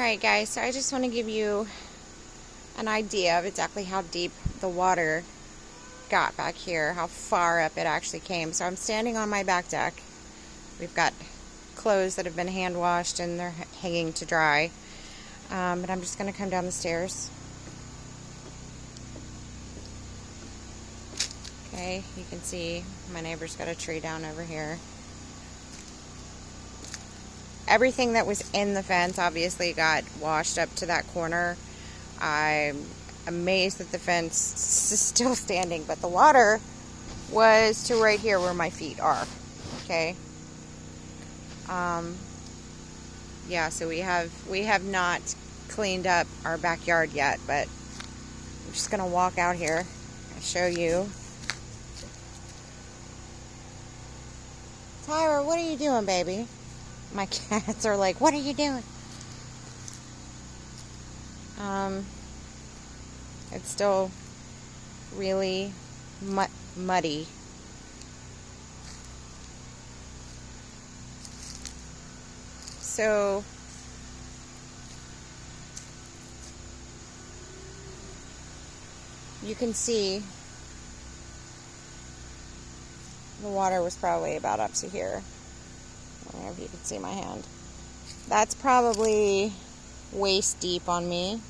Alright guys, so I just want to give you an idea of exactly how deep the water got back here, how far up it actually came. So I'm standing on my back deck. We've got clothes that have been hand washed and they're hanging to dry. But I'm just going to come down the stairs. Okay, you can see my neighbor's got a tree down over here. Everything that was in the fence obviously got washed up to that corner. I'm amazed that the fence is still standing, but the water was to right here where my feet are. Okay. Yeah, so we have not cleaned up our backyard yet, but I'm just gonna walk out here and show you. Tyra, what are you doing, baby? My cats are like, what are you doing? It's still really muddy. So you can see the water was probably about up to here. I don't know if you can see my hand. That's probably waist deep on me.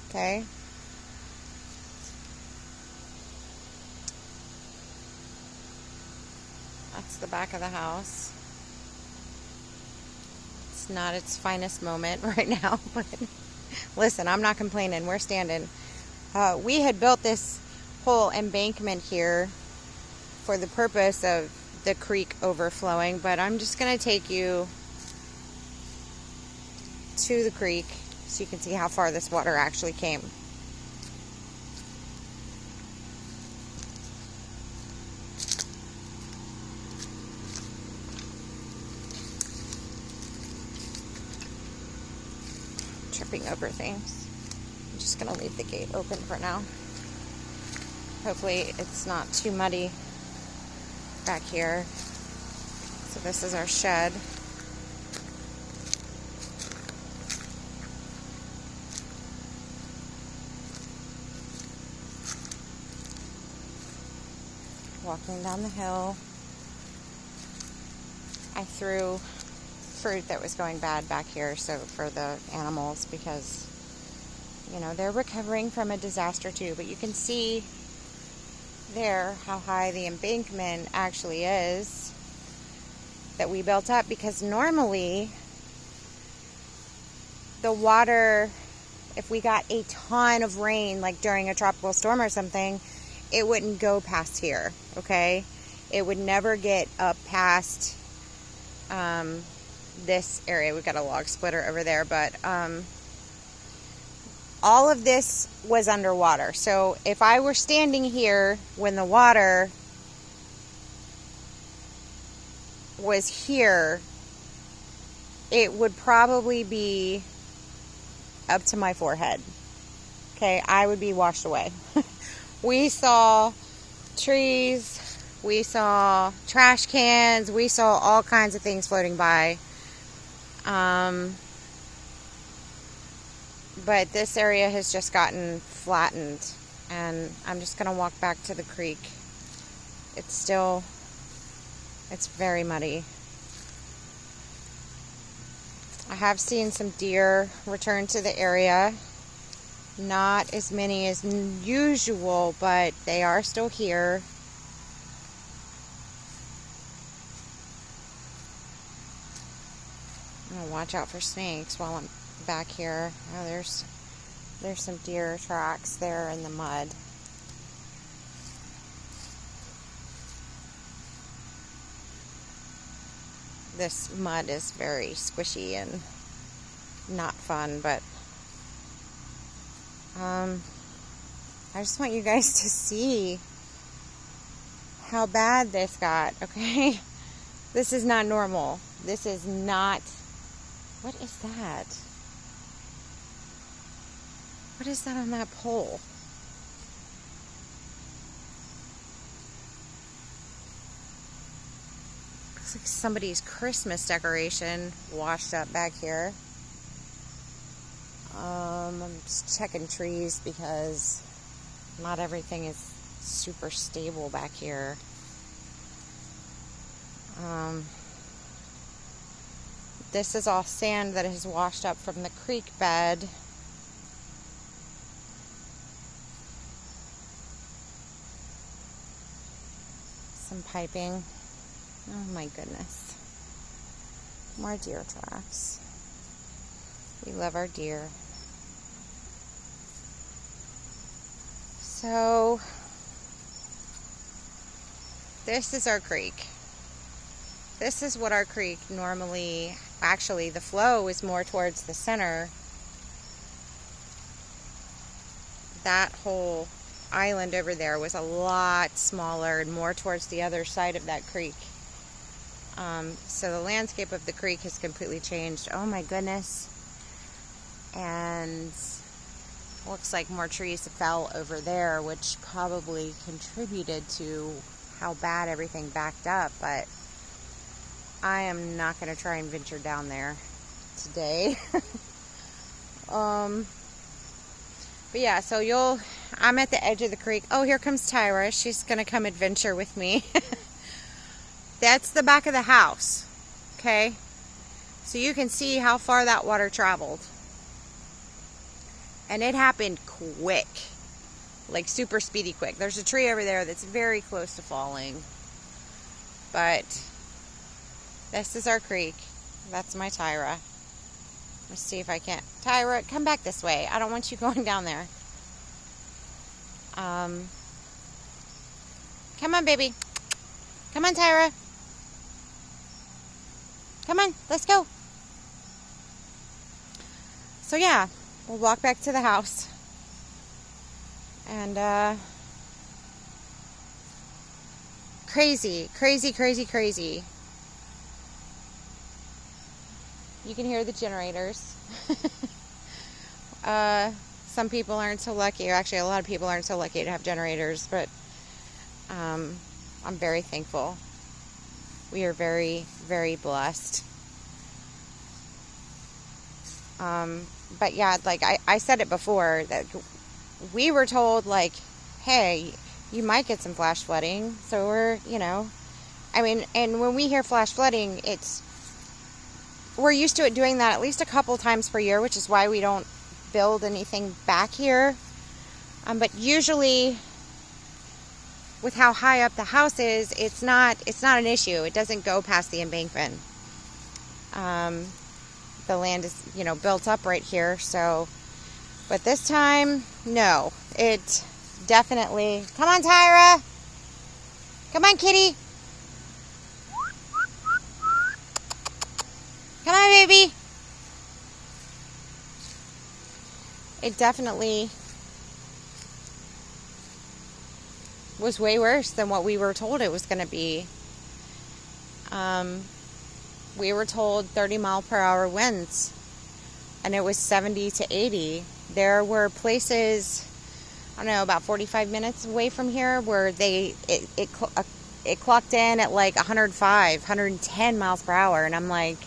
Okay. That's the back of the house. It's not its finest moment right now, but listen, I'm not complaining. We're standing. We had built this whole embankment here for the purpose of the creek overflowing, but I'm just going to take you to the creek so you can see how far this water actually came. Tripping over things. I'm just going to leave the gate open for now. Hopefully it's not too muddy back here. So this is our shed. Walking down the hill. I threw fruit that was going bad back here so for the animals because you know they're recovering from a disaster too, but you can see there how high the embankment actually is that we built up, because normally the water, if we got a ton of rain like during a tropical storm or something, it wouldn't go past here. Okay, it would never get up past this area. We've got a log splitter over there, but all of this was underwater. So if I were standing here when the water was here, it would probably be up to my forehead. Okay, I would be washed away. We saw trees, we saw trash cans, we saw all kinds of things floating by. But this area has just gotten flattened, and I'm just going to walk back to the creek. It's very muddy. I have seen some deer return to the area. Not as many as usual, but they are still here. I'm going to watch out for snakes while I'm back here. Oh, there's some deer tracks there in the mud. This mud is very squishy and not fun, but I just want you guys to see how bad this got, okay? This is not normal. This is not... What is that? What is that on that pole? Looks like somebody's Christmas decoration washed up back here. I'm just checking trees because not everything is super stable back here. This is all sand that has washed up from the creek bed. Some piping. Oh my goodness. More deer tracks. We love our deer. So, this is our creek. This is what our creek normally, actually the flow is more towards the center. That whole island over there was a lot smaller and more towards the other side of that creek. So the landscape of the creek has completely changed. Oh my goodness. And looks like more trees fell over there, which probably contributed to how bad everything backed up, but I am not going to try and venture down there today. But yeah, so I'm at the edge of the creek. Oh, here comes Tyra. She's going to come adventure with me. That's the back of the house. Okay? So you can see how far that water traveled. And it happened quick. Like super speedy quick. There's a tree over there that's very close to falling. But this is our creek. That's my Tyra. Let's see if I can't. Tyra, come back this way. I don't want you going down there. Come on, baby. Come on, Tyra. Come on, let's go. So yeah, we'll walk back to the house. And crazy. You can hear the generators. Some people aren't so lucky, or actually a lot of people aren't so lucky to have generators, but I'm very thankful. We are very, very blessed. But yeah, like I said it before, that we were told, like, hey, you might get some flash flooding. So we're, I mean, and when we hear flash flooding, we're used to it doing that at least a couple times per year, which is why we don't build anything back here. But usually, with how high up the house is, it's not an issue. It doesn't go past the embankment. The land is, built up right here. So, but this time, no. It definitely. Come on, Tyra. Come on, kitty. Come on, baby. It definitely was way worse than what we were told it was going to be. We were told 30-mile-per-hour winds, and it was 70 to 80. There were places, I don't know, about 45 minutes away from here where it clocked in at like 105, 110 miles per hour, and I'm like,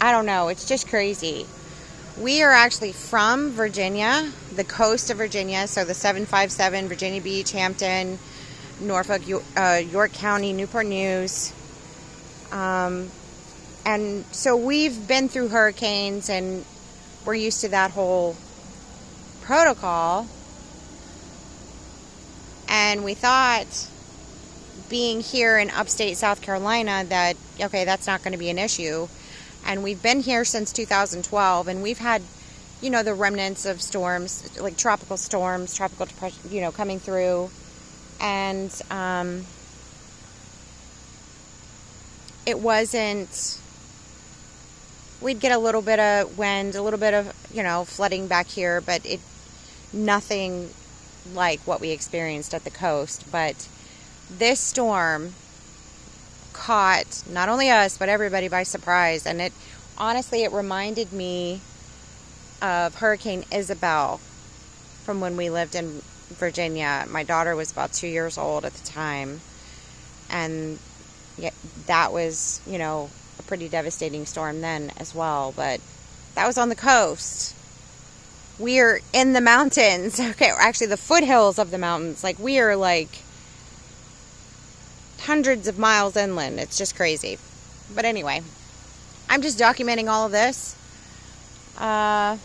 I don't know, it's just crazy. We are actually from Virginia, the coast of Virginia, so the 757, Virginia Beach, Hampton, Norfolk, York County, Newport News. And so we've been through hurricanes, and we're used to that whole protocol. And we thought, being here in upstate South Carolina, that, okay, that's not going to be an issue. And we've been here since 2012, and we've had, the remnants of storms, like tropical storms, tropical depression, coming through. And it wasn't, we'd get a little bit of wind, a little bit of, flooding back here, but nothing like what we experienced at the coast. But this storm caught not only us, but everybody by surprise. And it reminded me of Hurricane Isabel from when we lived in Virginia. My daughter was about 2 years old at the time, and that was, a pretty devastating storm then as well. But That was on the coast. We are in the mountains. Okay, actually the foothills of the mountains. Like, we are like hundreds of miles inland. It's just crazy. But anyway, I'm just documenting all of this to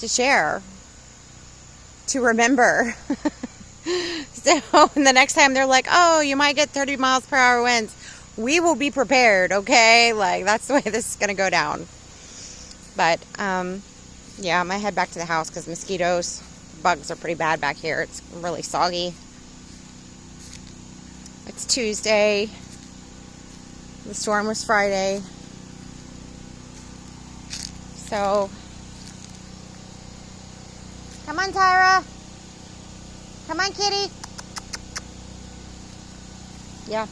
share, to remember. So the next time they're like, oh, you might get 30 miles per hour winds, we will be prepared, okay? Like, that's the way this is going to go down. But, yeah, I'm going to head back to the house because mosquitoes, bugs are pretty bad back here. It's really soggy. It's Tuesday. The storm was Friday. So, come on, Tyra. Come on, kitty. Yeah.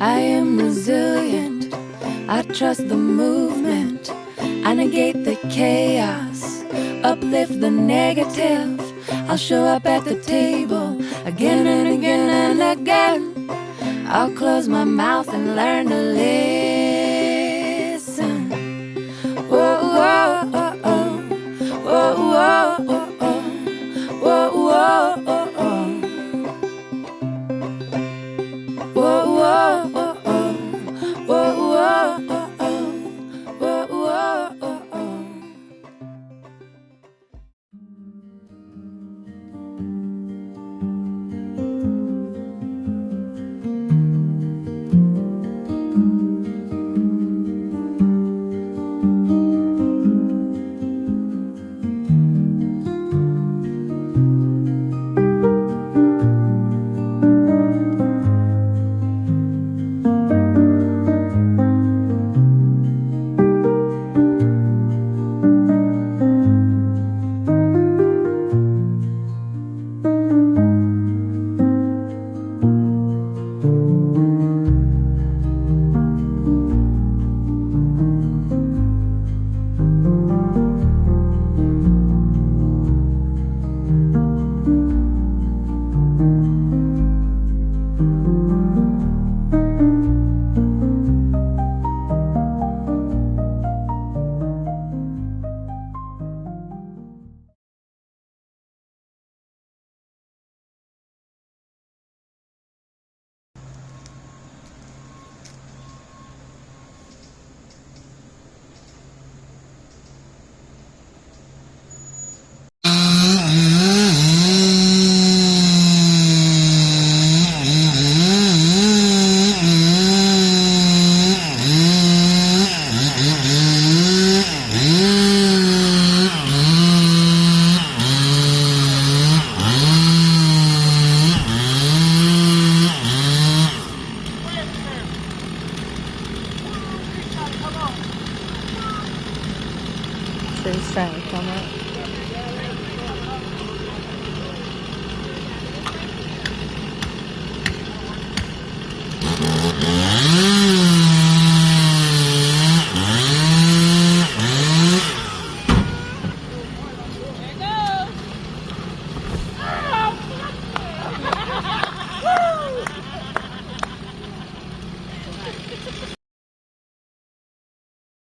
I am resilient, I trust the movement, I negate the chaos, uplift the negative. I'll show up at the table again and again and again. I'll close my mouth and learn to listen. Whoa, whoa, oh, oh. Whoa, whoa, oh, oh. Whoa, whoa, oh, oh. Whoa, whoa, oh, oh. Whoa, whoa, oh, oh. Whoa, whoa, oh, oh. Tree's trying to come up.